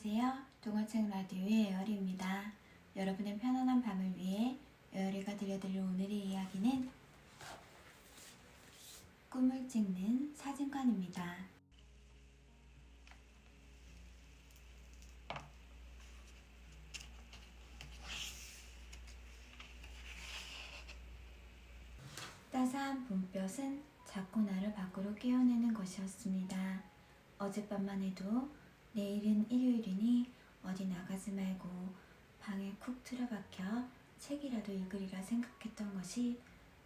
안녕하세요. 동화책 라디오의 에어리입니다. 여러분의 편안한 밤을 위해 에어리가 들려드릴 오늘의 이야기는 꿈을 찍는 사진관입니다. 따스한 봄볕은 자꾸 나를 밖으로 깨어내는 것이었습니다. 어젯밤만 해도 내일은 일요일이니 어디 나가지 말고 방에 쿡 틀어박혀 책이라도 읽으리라 생각했던 것이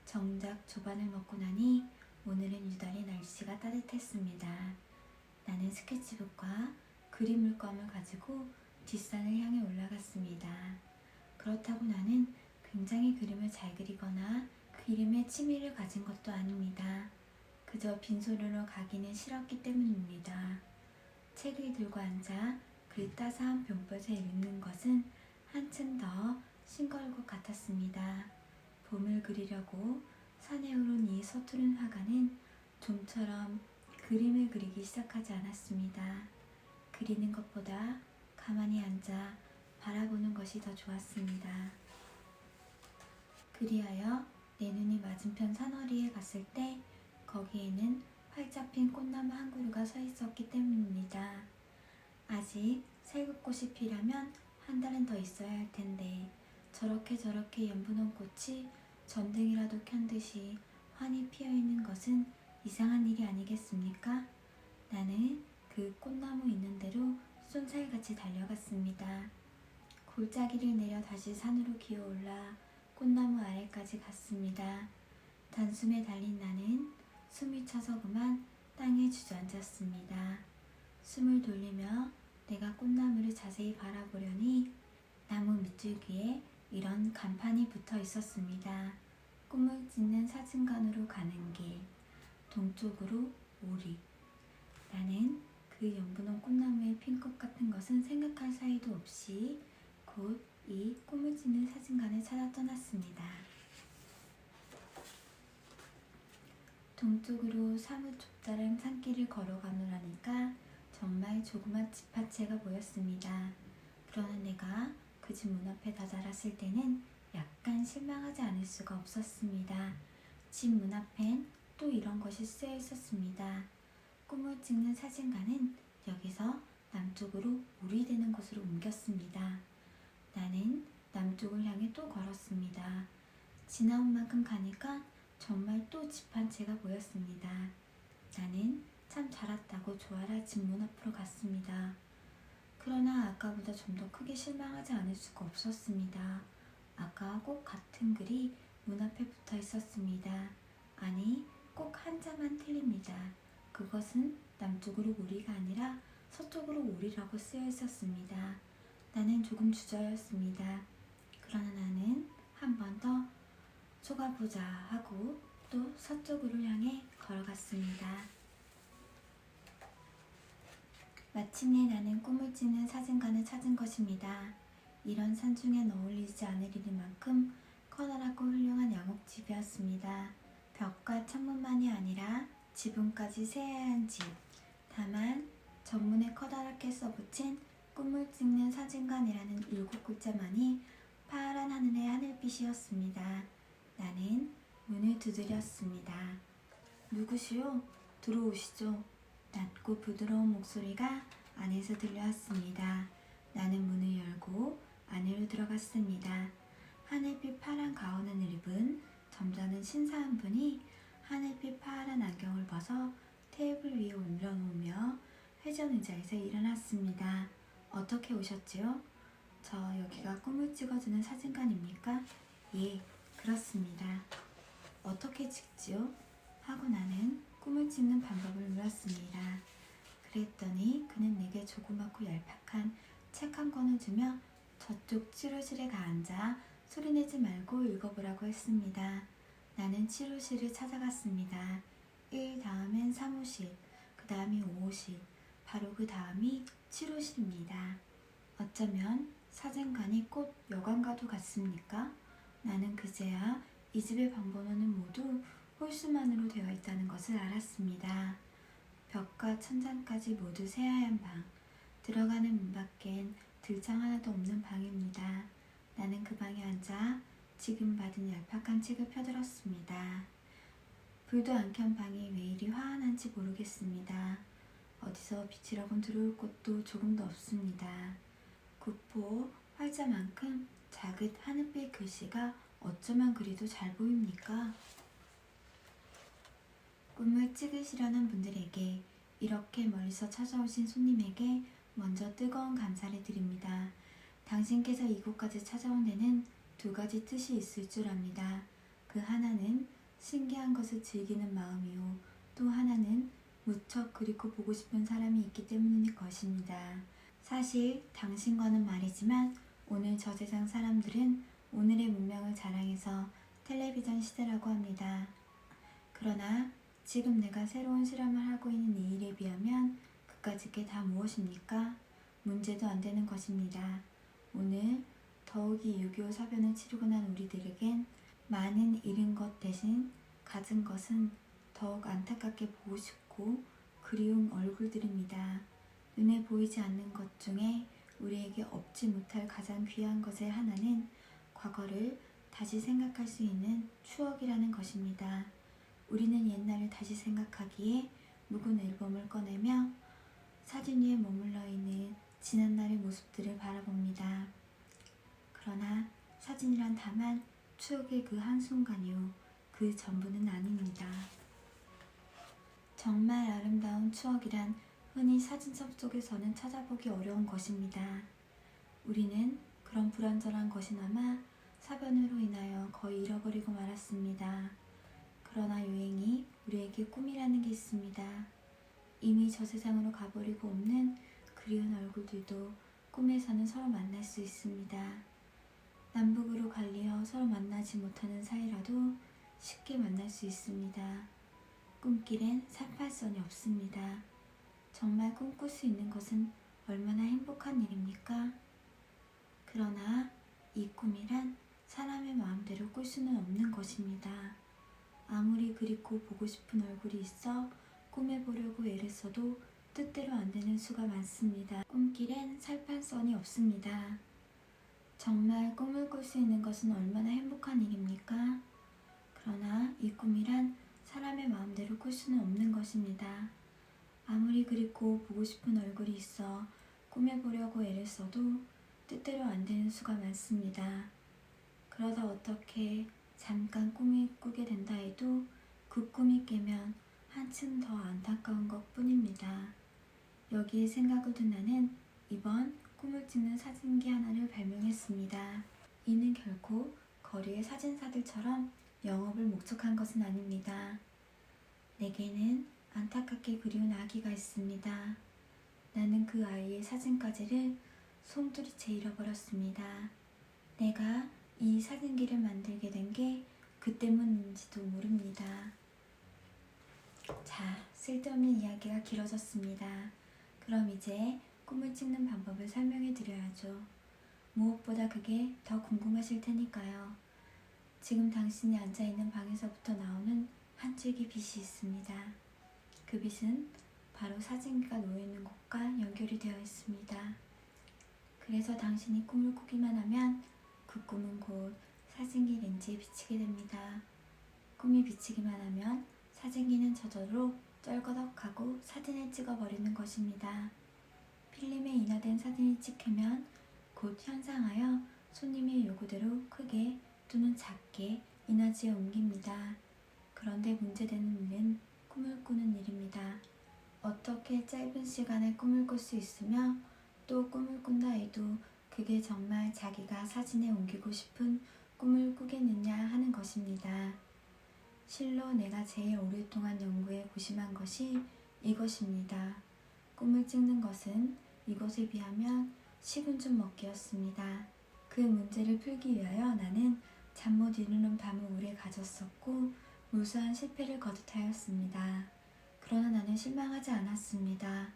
정작 조반을 먹고 나니 오늘은 유달리 날씨가 따뜻했습니다. 나는 스케치북과 그림 물감을 가지고 뒷산을 향해 올라갔습니다. 그렇다고 나는 굉장히 그림을 잘 그리거나 그림에 취미를 가진 것도 아닙니다. 그저 빈손으로 가기는 싫었기 때문입니다. 책을 들고 앉아 그 따스한 봄볕에 읽는 것은 한층 더 싱거울 것 같았습니다. 봄을 그리려고 산에 오른 이 서투른 화가는 좀처럼 그림을 그리기 시작하지 않았습니다. 그리는 것보다 가만히 앉아 바라보는 것이 더 좋았습니다. 그리하여 내 눈이 맞은편 산허리에 갔을 때 거기에는 활짝 핀 꽃나무 한 그루가 서 있었기 때문입니다. 아직 살구꽃이 피려면 한 달은 더 있어야 할 텐데 저렇게 연분홍 꽃이 전등이라도 켠 듯이 환히 피어있는 것은 이상한 일이 아니겠습니까? 나는 그 꽃나무 있는 대로 쏜살같이 달려갔습니다. 골짜기를 내려 다시 산으로 기어올라 꽃나무 아래까지 갔습니다. 단숨에 달린 나는 숨이 차서 그만 땅에 주저앉았습니다. 숨을 돌리며 내가 꽃나무를 자세히 바라보려니 나무 밑줄기에 이런 간판이 붙어 있었습니다. 꿈을 짓는 사진관으로 가는 길, 동쪽으로 오리. 나는 그 연분홍 꽃나무의 핀 꽃 같은 것은 생각할 사이도 없이 곧 이 꿈을 짓는 사진관을 찾아 떠났습니다. 동쪽으로 사뭇 좁다란 산길을 걸어가노라니까 정말 조그만 집 한 채가 보였습니다. 그러나 내가 그 집 문 앞에 다다랐을 때는 약간 실망하지 않을 수가 없었습니다. 집 문 앞엔 또 이런 것이 쓰여 있었습니다. 꿈을 찍는 사진관은 여기서 남쪽으로 오리되는 곳으로 옮겼습니다. 나는 남쪽을 향해 또 걸었습니다. 지나온 만큼 가니까 정말 또 집 한 채가 보였습니다. 나는 참 잘 왔다고 좋아라 집 문 앞으로 갔습니다. 그러나 아까보다 좀 더 크게 실망하지 않을 수가 없었습니다. 아까와 꼭 같은 글이 문 앞에 붙어 있었습니다. 아니, 꼭 한자만 틀립니다. 그것은 남쪽으로 오리가 아니라 서쪽으로 오리라고 쓰여 있었습니다. 나는 조금 주저였습니다. 그러나 나는 한 번 더 속아보자 하고 또 서쪽으로 향해 걸어갔습니다. 마침내 나는 꿈을 짓는 사진관을 찾은 것입니다. 이런 산중엔 어울리지 않으리만큼 커다랗고 훌륭한 양옥집이었습니다. 벽과 창문만이 아니라 지붕까지 새하얀 집. 다만 전문에 커다랗게 써붙인 꿈을 찍는 사진관이라는 7글자만이 파란 하늘의 하늘빛이었습니다. 나는 문을 두드렸습니다. 누구시오? 들어오시죠. 낮고 부드러운 목소리가 안에서 들려왔습니다. 나는 문을 열고 안으로 들어갔습니다. 하늘빛 파란 가운을 입은 점잖은 신사 한 분이 하늘빛 파란 안경을 벗어 테이블 위에 올려놓으며 회전 의자에서 일어났습니다. 어떻게 오셨지요? 저 여기가 꿈을 찍어주는 사진관입니까? 예, 그렇습니다. 어떻게 찍지요? 하고 나는 꿈을 찍는 방법을 물었습니다. 그랬더니 그는 내게 조그맣고 얄팍한 책 한 권을 주며 저쪽 치료실에 가 앉아 소리내지 말고 읽어보라고 했습니다. 나는 치료실을 찾아갔습니다. 1 다음엔 사무실, 그 다음이 5호실, 바로 그 다음이 치료실입니다. 어쩌면 사진관이 꼭 여관과도 같습니까? 나는 그제야 이 집의 방번호는 모두 홀수만으로 되어 있다는 것을 알았습니다. 벽과 천장까지 모두 새하얀 방, 들어가는 문 밖엔 들창 하나도 없는 방입니다. 나는 그 방에 앉아 지금 받은 얄팍한 책을 펴들었습니다. 불도 안 켠 방이 왜 이리 화한한지 모르겠습니다. 어디서 빛이라곤 들어올 곳도 조금도 없습니다. 구포 활자만큼 자긋 하늘빛 글씨가 어쩌면 그리도 잘 보입니까? 꿈을 찍으시려는 분들에게, 이렇게 멀리서 찾아오신 손님에게 먼저 뜨거운 감사를 드립니다. 당신께서 이곳까지 찾아온 데는 두 가지 뜻이 있을 줄 압니다. 그 하나는 신기한 것을 즐기는 마음이요, 또 하나는 무척 그립고 보고 싶은 사람이 있기 때문일 것입니다. 사실 당신과는 말이지만 오늘 저 세상 사람들은 오늘의 문명을 자랑해서 텔레비전 시대라고 합니다. 그러나 지금 내가 새로운 실험을 하고 있는 이 일에 비하면 그까짓 게 다 무엇입니까? 문제도 안 되는 것입니다. 오늘 더욱이 6.25 사변을 치르고 난 우리들에겐 많은 잃은 것 대신 가진 것은 더욱 안타깝게 보고 싶고 그리운 얼굴들입니다. 눈에 보이지 않는 것 중에 우리에게 얻지 못할 가장 귀한 것의 하나는 과거를 다시 생각할 수 있는 추억이라는 것입니다. 우리는 옛날을 다시 생각하기에 묵은 앨범을 꺼내며 사진 위에 머물러 있는 지난날의 모습들을 바라봅니다. 그러나 사진이란 다만 추억의 그 한순간이요, 그 전부는 아닙니다. 정말 아름다운 추억이란 흔히 사진첩 속에서는 찾아보기 어려운 것입니다. 우리는 그런 불완전한 것이나마 사변으로 인하여 거의 잃어버리고 말았습니다. 그러나 유행이 우리에게 꿈이라는 게 있습니다. 이미 저 세상으로 가버리고 없는 그리운 얼굴들도 꿈에서는 서로 만날 수 있습니다. 남북으로 갈리어 서로 만나지 못하는 사이라도 쉽게 만날 수 있습니다. 꿈길엔 38선이 없습니다. 정말 꿈꿀 수 있는 것은 얼마나 행복한 일입니까? 그러나 이 꿈이란 사람의 마음대로 꿀 수는 없는 것입니다. 아무리 그립고 보고 싶은 얼굴이 있어 꿈해보려고 애를 써도 뜻대로 안 되는 수가 많습니다. 꿈길엔 살판선이 없습니다. 정말 꿈을 꿀 수 있는 것은 얼마나 행복한 일입니까? 그러나 이 꿈이란 사람의 마음대로 꿀 수는 없는 것입니다. 아무리 그립고 보고 싶은 얼굴이 있어 꿈해보려고 애를 써도 뜻대로 안 되는 수가 많습니다. 그러다 어떻게 잠깐 꿈을 꾸게 된다 해도 그 꿈이 깨면 한층 더 안타까운 것 뿐입니다. 여기에 생각을 둔 나는 이번 꿈을 찍는 사진기 하나를 발명했습니다. 이는 결코 거리의 사진사들처럼 영업을 목적한 것은 아닙니다. 내게는 안타깝게 그리운 아기가 있습니다. 나는 그 아이의 사진까지를 솜두리째 잃어버렸습니다. 내가 이 사진기를 만들게 된 게 그 때문인지도 모릅니다. 자, 쓸데없는 이야기가 길어졌습니다. 그럼 이제 꿈을 찍는 방법을 설명해 드려야죠. 무엇보다 그게 더 궁금하실 테니까요. 지금 당신이 앉아있는 방에서부터 나오는 한 줄기 빛이 있습니다. 그 빛은 바로 사진기가 놓여있는 곳과 연결이 되어 있습니다. 그래서 당신이 꿈을 꾸기만 하면 그 꿈은 곧 사진기 렌즈에 비치게 됩니다. 꿈이 비치기만 하면 사진기는 저절로 쩔거덕하고 사진을 찍어버리는 것입니다. 필름에 인화된 사진이 찍히면 곧 현상하여 손님의 요구대로 크게 또는 작게 인화지에 옮깁니다. 그런데 문제되는 일은 꿈을 꾸는 일입니다. 어떻게 짧은 시간에 꿈을 꿀 수 있으며 또 꿈을 꾼다 해도 그게 정말 자기가 사진에 옮기고 싶은 꿈을 꾸겠느냐 하는 것입니다. 실로 내가 제일 오랫동안 연구해 고심한 것이 이것입니다. 꿈을 찍는 것은 이것에 비하면 식은 죽 먹기였습니다. 그 문제를 풀기 위하여 나는 잠 못 이루는 밤을 오래 가졌었고 무수한 실패를 거듭하였습니다. 그러나 나는 실망하지 않았습니다.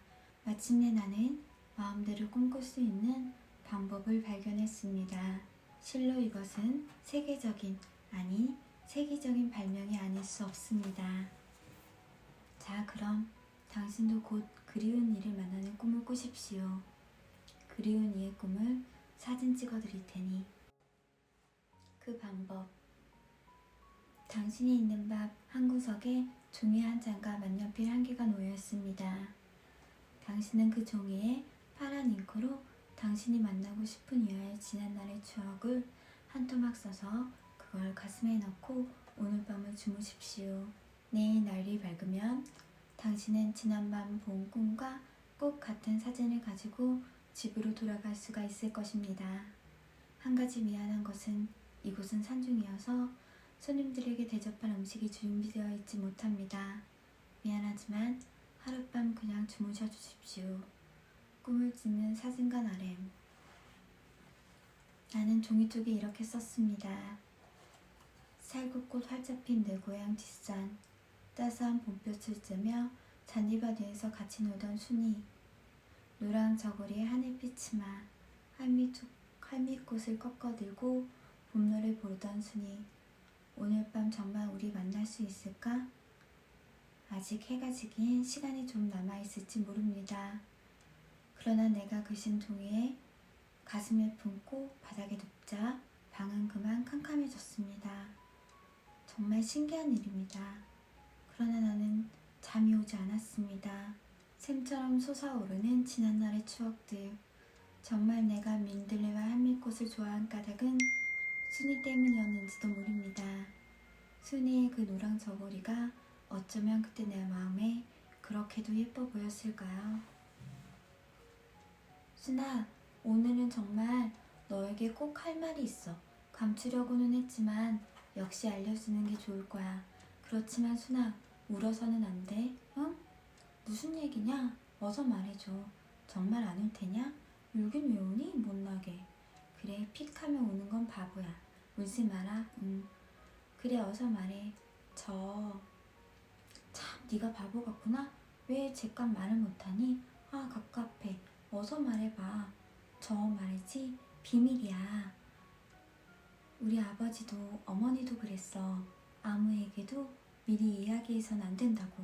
마침내 나는 마음대로 꿈꿀 수 있는 방법을 발견했습니다. 실로 이것은 세계적인 발명이 아닐 수 없습니다. 자, 그럼 당신도 곧 그리운 일을 만나는 꿈을 꾸십시오. 그리운 이의 꿈을 사진 찍어 드릴 테니 그 방법. 당신이 있는 밥 한 구석에 종이 한 장과 만년필 한 개가 놓여 있습니다. 당신은 그 종이에 파란 잉크로 당신이 만나고 싶은 이와의 지난날의 추억을 한 토막 써서 그걸 가슴에 넣고 오늘 밤을 주무십시오. 내일 날이 밝으면 당신은 지난밤 본 꿈과 꼭 같은 사진을 가지고 집으로 돌아갈 수가 있을 것입니다. 한 가지 미안한 것은 이곳은 산중이어서 손님들에게 대접할 음식이 준비되어 있지 못합니다. 미안하지만 하룻밤 그냥 주무셔 주십시오. 꿈을 찍는 사진관 RM. 나는 종이 쪽에 이렇게 썼습니다. 살구꽃 활짝 핀 내 고향 뒷산, 따스한 봄볕을 쬐며 잔디밭 위에서 같이 놀던 순이, 노랑 저고리에 하늘빛 치마, 할미꽃을 꺾어들고 봄노래 부르던 순이, 오늘 밤 정말 우리 만날 수 있을까? 아직 해가 지긴 시간이 좀 남아있을지 모릅니다. 그러나 내가 그신 종이에 가슴에 품고 바닥에 눕자 방은 그만 캄캄해졌습니다. 정말 신기한 일입니다. 그러나 나는 잠이 오지 않았습니다. 샘처럼 솟아오르는 지난날의 추억들. 정말 내가 민들레와 한미꽃을 좋아한 까닭은 순이 때문이었는지도 모릅니다. 순이의 그 노랑 저고리가 어쩌면 그때 내 마음에 그렇게도 예뻐 보였을까요? 순아, 오늘은 정말 너에게 꼭 할 말이 있어. 감추려고는 했지만 역시 알려주는 게 좋을 거야. 그렇지만 순아, 울어서는 안 돼, 응? 무슨 얘기냐? 어서 말해줘. 정말 안 울 테냐? 울긴 왜 우니? 못나게. 그래, 픽하면 우는 건 바보야. 울지 마라. 응. 그래, 어서 말해. 참, 네가 바보 같구나. 왜 제값 말을 못하니? 아, 갑갑해. 어서 말해봐. 저 말이지, 비밀이야. 우리 아버지도 어머니도 그랬어. 아무에게도 미리 이야기해선 안 된다고.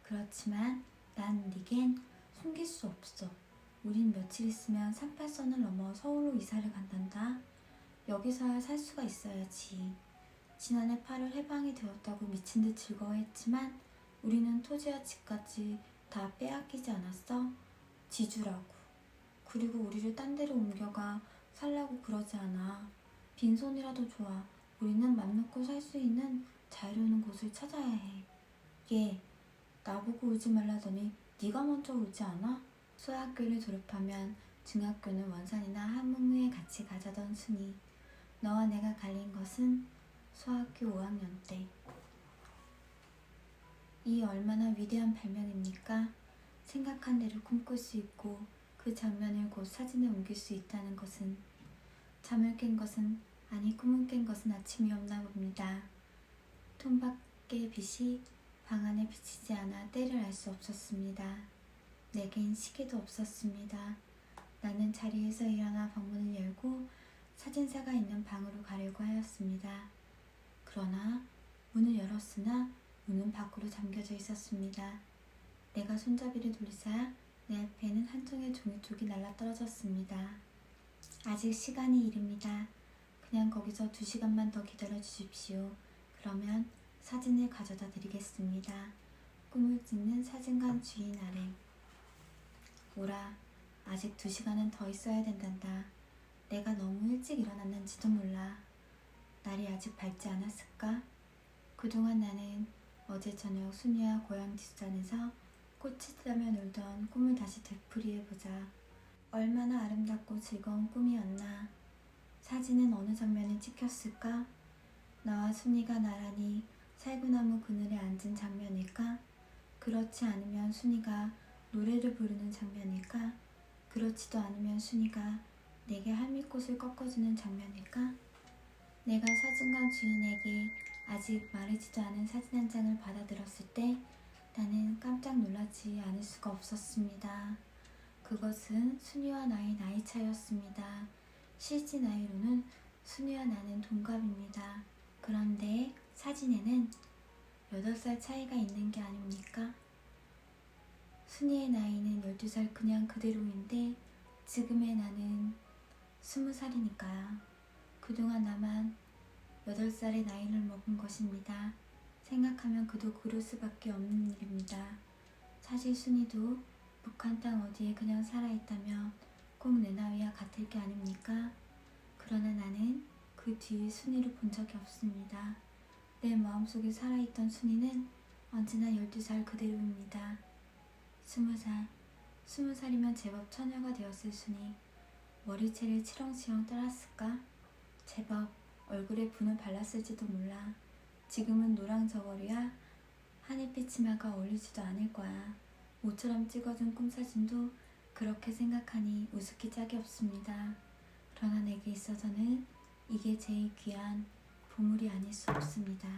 그렇지만 난 네겐 숨길 수 없어. 우린 며칠 있으면 38선을 넘어 서울로 이사를 간단다. 여기서야 살 수가 있어야지. 지난해 8월 해방이 되었다고 미친 듯 즐거워했지만 우리는 토지와 집까지 다 빼앗기지 않았어? 지주라고. 그리고 우리를 딴 데로 옮겨가 살라고 그러지 않아. 빈손이라도 좋아. 우리는 맘 놓고 살 수 있는 자유로운 곳을 찾아야 해. 얘, 나보고 울지 말라더니 네가 먼저 울지 않아? 소학교를 졸업하면 중학교는 원산이나 한문무에 같이 가자던 순이. 너와 내가 갈린 것은 소학교 5학년 때. 이 얼마나 위대한 발명입니까? 생각한 대로 꿈꿀 수 있고 그 장면을 곧 사진에 옮길 수 있다는 것은. 잠을 깬 것은, 아니 꿈을 깬 것은 아침이었나 봅니다. 통밖의 빛이 방 안에 비치지 않아 때를 알 수 없었습니다. 내겐 시계도 없었습니다. 나는 자리에서 일어나 방문을 열고 사진사가 있는 방으로 가려고 하였습니다. 그러나 문을 열었으나 문은 밖으로 잠겨져 있었습니다. 내가 손잡이를 돌리자 내 앞에는 한 통의 종이쪽이 날아떨어졌습니다. 아직 시간이 이릅니다. 그냥 거기서 2시간만 더 기다려 주십시오. 그러면 사진을 가져다 드리겠습니다. 꿈을 찍는 사진관 주인 RM. 오라, 아직 2시간은 더 있어야 된단다. 내가 너무 일찍 일어났는지도 몰라. 날이 아직 밝지 않았을까? 그동안 나는 어제 저녁 순이와 고향 뒷산에서 꽃이 따며 놀던 꿈을 다시 되풀이해보자. 얼마나 아름답고 즐거운 꿈이었나. 사진은 어느 장면에 찍혔을까? 나와 순이가 나란히 살구나무 그늘에 앉은 장면일까? 그렇지 않으면 순이가 노래를 부르는 장면일까? 그렇지도 않으면 순이가 내게 할미꽃을 꺾어주는 장면일까? 내가 사진관 주인에게 아직 마르지도 않은 사진 한 장을 받아들었을 때 나는 깜짝 놀라지 않을 수가 없었습니다. 그것은 순이와 나의 나이 차이였습니다. 실제 나이로는 순이와 나는 동갑입니다. 그런데 사진에는 8살 차이가 있는 게 아닙니까? 순이의 나이는 12살 그냥 그대로인데 지금의 나는 20살이니까요. 그동안 나만 8살의 나이를 먹은 것입니다. 생각하면 그도 그럴 수밖에 없는 일입니다. 사실 순이도 북한 땅 어디에 그냥 살아있다면 꼭 내 나이와 같을 게 아닙니까? 그러나 나는 그 뒤에 순이를 본 적이 없습니다. 내 마음속에 살아있던 순이는 언제나 12살 그대로입니다. 20살, 20살이면 제법 처녀가 되었을 순이 머리채를 치렁치렁 따랐을까? 제법 얼굴에 분을 발랐을지도 몰라. 지금은 노랑 저고리와 하늘빛 치마가 어울리지도 않을 거야. 모처럼 찍어준 꿈사진도 그렇게 생각하니 우습기 짝이 없습니다. 그러나 내게 있어서는 이게 제일 귀한 보물이 아닐 수 없습니다.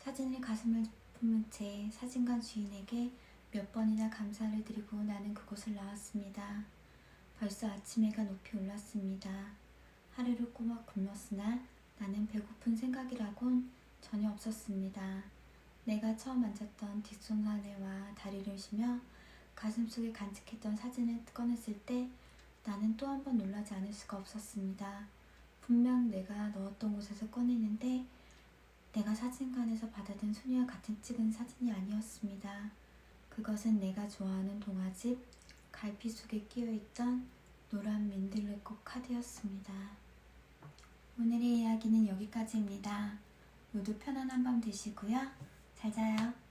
사진을 가슴을 품은 채 사진관 주인에게 몇 번이나 감사를 드리고 나는 그곳을 나왔습니다. 벌써 아침 해가 높이 올랐습니다. 하루를 꼬박 굶었으나 나는 배고픈 생각이라곤 전혀 없었습니다. 내가 처음 앉았던 뒷손산에와 다리를 쉬며 가슴속에 간직했던 사진을 꺼냈을 때 나는 또 한 번 놀라지 않을 수가 없었습니다. 분명 내가 넣었던 곳에서 꺼내는데 내가 사진관에서 받아든 순이와 같은 찍은 사진이 아니었습니다. 그것은 내가 좋아하는 동화집 갈피 속에 끼어있던 노란 민들레꽃 카드였습니다. 오늘의 이야기는 여기까지입니다. 모두 편안한 밤 되시고요. 잘 자요.